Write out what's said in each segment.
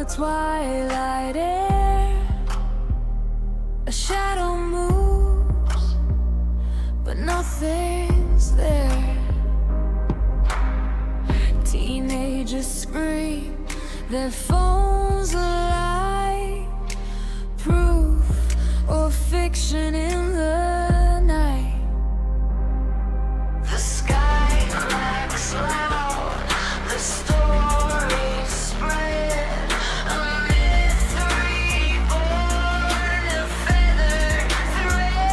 the twilight air. A shadow moves, but nothing's there. Teenagers scream, their phones alight. Proof or fiction in the night. The sky cracks loud, the stories spread. A myth reborn, a feather thread.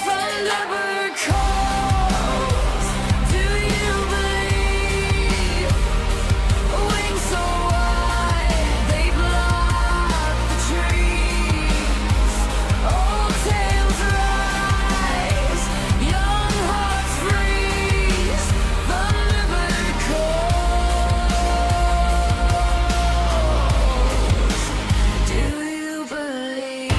Thunderbird calls, do you believe? Wings so wide, they block the trees. Old tales rise, young hearts freeze. Thunderbird calls, do you believe?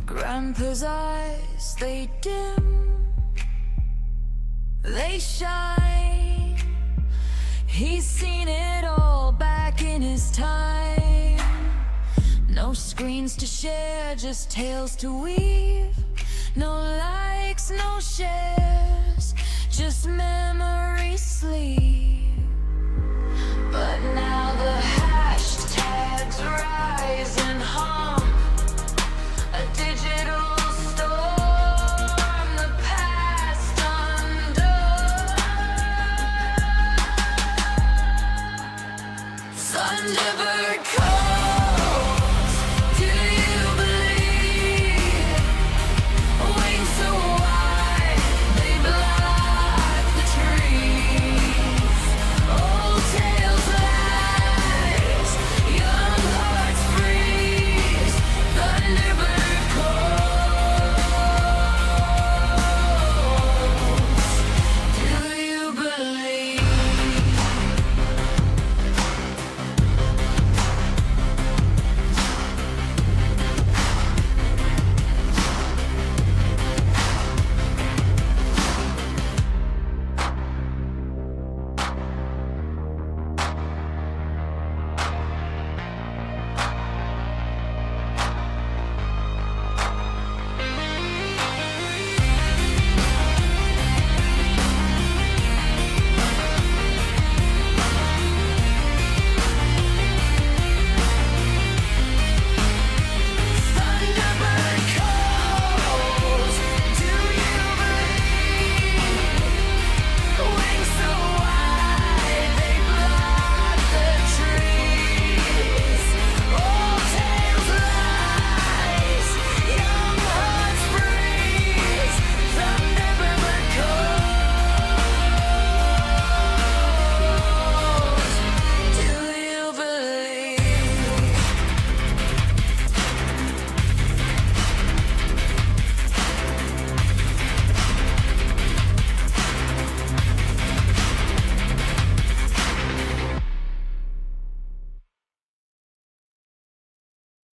Grandpa's eyes, they dim, they shine. He's seen it all back in his time. No screens to share, just tales to weave. No likes, no shares, just memories sleep. But now the